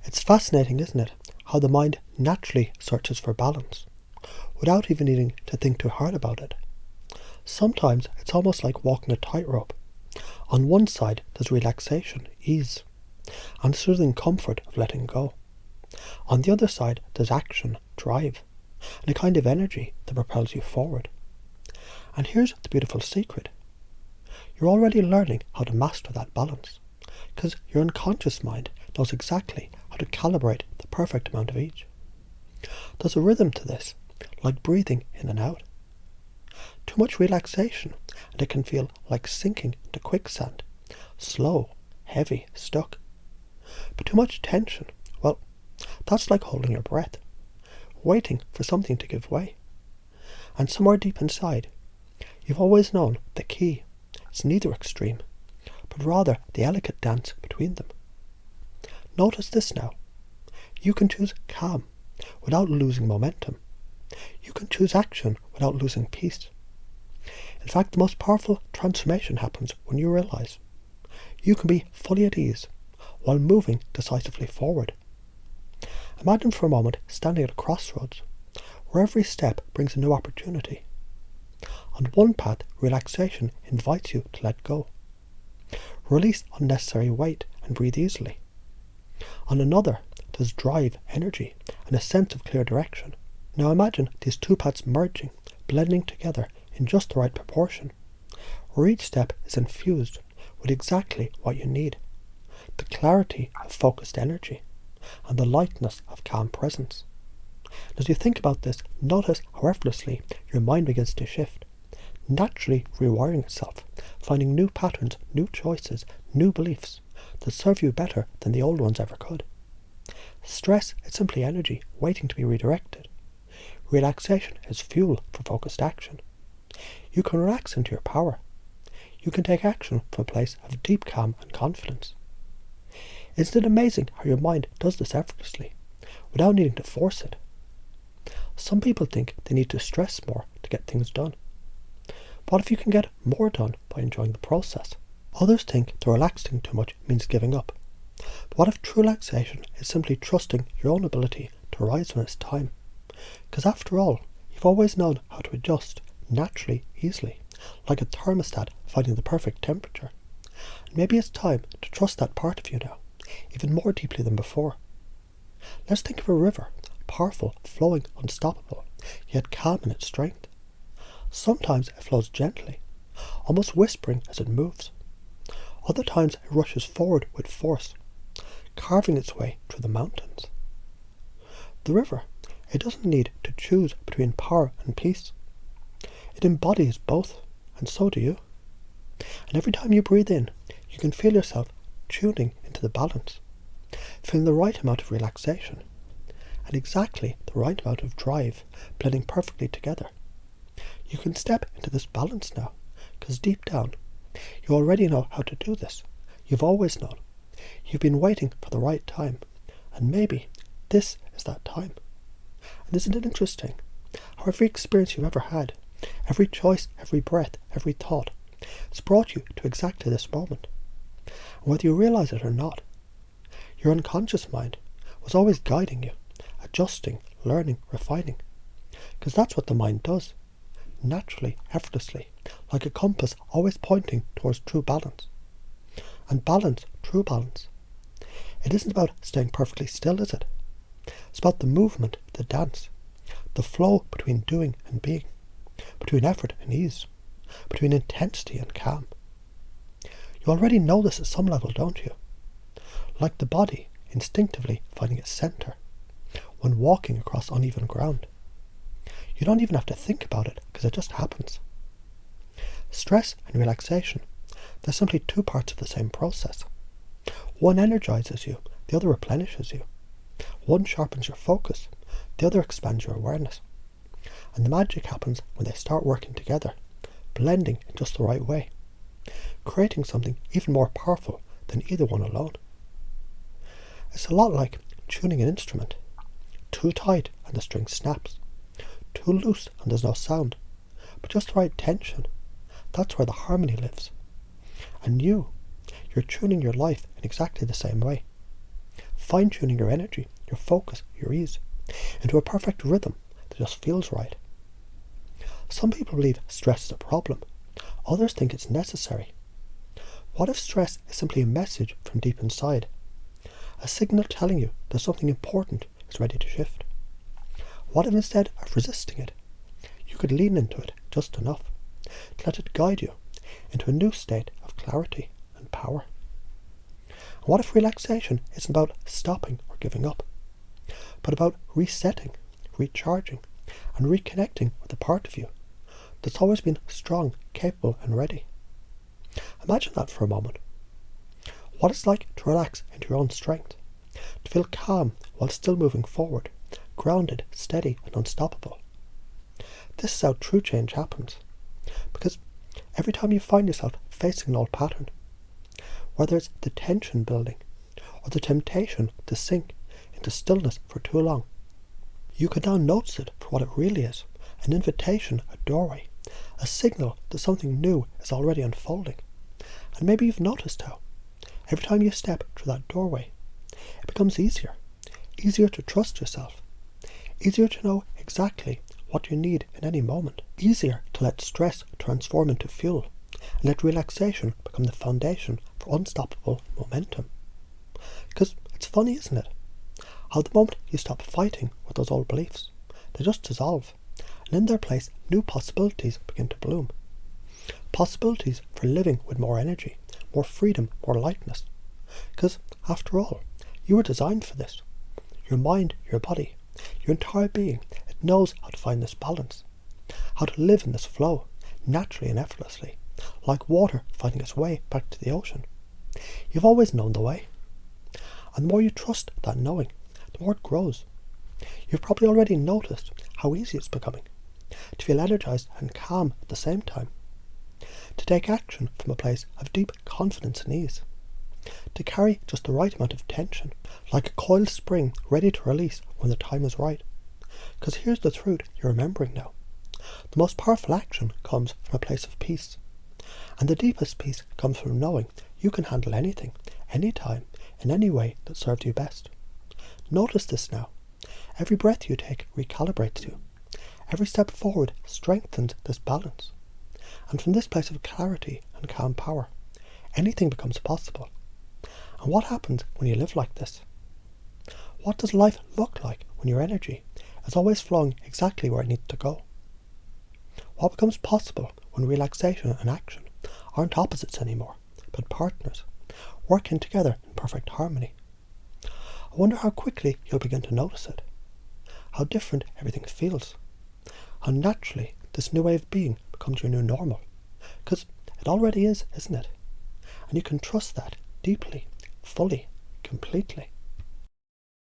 It's fascinating, isn't it, how the mind naturally searches for balance, without even needing to think too hard about it. Sometimes it's almost like walking a tightrope. On one side there's relaxation, ease, and the soothing comfort of letting go. On the other side there's action, drive, and a kind of energy that propels you forward. And here's the beautiful secret. You're already learning how to master that balance, because your unconscious mind knows exactly how to calibrate the perfect amount of each. There's a rhythm to this, like breathing in and out. Too much relaxation, and it can feel like sinking into quicksand, slow, heavy, stuck. But too much tension, well, that's like holding your breath, waiting for something to give way. And somewhere deep inside, you've always known the key is neither extreme, but rather the delicate dance between them. Notice this now. You can choose calm without losing momentum. You can choose action without losing peace. In fact, the most powerful transformation happens when you realize you can be fully at ease while moving decisively forward. Imagine for a moment standing at a crossroads, where every step brings a new opportunity. On one path, relaxation invites you to let go. Release unnecessary weight and breathe easily. On another, there's drive, energy, and a sense of clear direction. Now imagine these two paths merging, blending together in just the right proportion, where each step is infused with exactly what you need: the clarity of focused energy and the lightness of calm presence. And as you think about this, notice how effortlessly your mind begins to shift, naturally rewiring itself, finding new patterns, new choices, new beliefs that serve you better than the old ones ever could. Stress is simply energy waiting to be redirected. Relaxation is fuel for focused action. You can relax into your power. You can take action from a place of deep calm and confidence. Isn't it amazing how your mind does this effortlessly, without needing to force it? Some people think they need to stress more to get things done. What if you can get more done by enjoying the process? Others think that relaxing too much means giving up. But what if true relaxation is simply trusting your own ability to rise when it's time? Because after all, you've always known how to adjust naturally, easily, like a thermostat finding the perfect temperature. And maybe it's time to trust that part of you now, even more deeply than before. Let's think of a river, powerful, flowing, unstoppable, yet calm in its strength. Sometimes it flows gently, almost whispering as it moves. Other times it rushes forward with force, carving its way through the mountains. The river, it doesn't need to choose between power and peace. It embodies both, and so do you. And every time you breathe in, you can feel yourself tuning into the balance, feeling the right amount of relaxation, and exactly the right amount of drive blending perfectly together. You can step into this balance now, because deep down, you already know how to do this. You've always known. You've been waiting for the right time, and maybe this is that time. And isn't it interesting how every experience you've ever had, every choice, every breath, every thought, has brought you to exactly this moment? And whether you realize it or not, your unconscious mind was always guiding you, adjusting, learning, refining. Because that's what the mind does, naturally, effortlessly, like a compass always pointing towards true balance. And balance, true balance, it isn't about staying perfectly still, is it? It's about the movement, the dance, the flow between doing and being, between effort and ease, between intensity and calm. You already know this at some level, don't you? Like the body instinctively finding its center when walking across uneven ground. You don't even have to think about it, because it just happens. Stress and relaxation, they're simply two parts of the same process. One energizes you, the other replenishes you. One sharpens your focus, the other expands your awareness. And the magic happens when they start working together, blending in just the right way, creating something even more powerful than either one alone. It's a lot like tuning an instrument. Too tight and the string snaps. Too loose and there's no sound. But just the right tension. That's where the harmony lives. And you're tuning your life in exactly the same way. fine-tuning your energy, your focus, your ease, into a perfect rhythm that just feels right. Some people believe stress is a problem. Others think it's necessary. What if stress is simply a message from deep inside? A signal telling you that something important is ready to shift? What if instead of resisting it, you could lean into it just enough to let it guide you into a new state of clarity and power? And what if relaxation isn't about stopping or giving up, but about resetting, recharging, and reconnecting with the part of you that's always been strong, capable, and ready? Imagine that for a moment. What it's like to relax into your own strength, to feel calm while still moving forward, grounded, steady, and unstoppable. This is how true change happens, because every time you find yourself facing an old pattern, whether it's the tension building or the temptation to sink into stillness for too long, you can now notice it for what it really is: an invitation, a doorway, a signal that something new is already unfolding. And maybe you've noticed how, every time you step through that doorway, it becomes easier to trust yourself, easier to know exactly what you need in any moment, easier to let stress transform into fuel, and let relaxation become the foundation for unstoppable momentum. Because it's funny, isn't it? How the moment you stop fighting with those old beliefs, they just dissolve, and in their place new possibilities begin to bloom. Possibilities for living with more energy, more freedom, more lightness. Because, after all, you were designed for this. Your mind, your body, your entire being, it knows how to find this balance, how to live in this flow, naturally and effortlessly, like water finding its way back to the ocean. You've always known the way. And the more you trust that knowing, the more it grows. You've probably already noticed how easy it's becoming, to feel energized and calm at the same time, to take action from a place of deep confidence and ease, to carry just the right amount of tension, like a coiled spring ready to release when the time is right. Because here's the truth you're remembering now. The most powerful action comes from a place of peace. And the deepest peace comes from knowing you can handle anything, anytime, in any way that serves you best. Notice this now. Every breath you take recalibrates you. Every step forward strengthens this balance. And from this place of clarity and calm power, anything becomes possible. And what happens when you live like this? What does life look like when your energy is always flowing exactly where it needs to go? What becomes possible when relaxation and action aren't opposites anymore, but partners, working together in perfect harmony? I wonder how quickly you'll begin to notice it, how different everything feels, how naturally this new way of being becomes your new normal, because it already is, isn't it? And you can trust that deeply, fully, completely.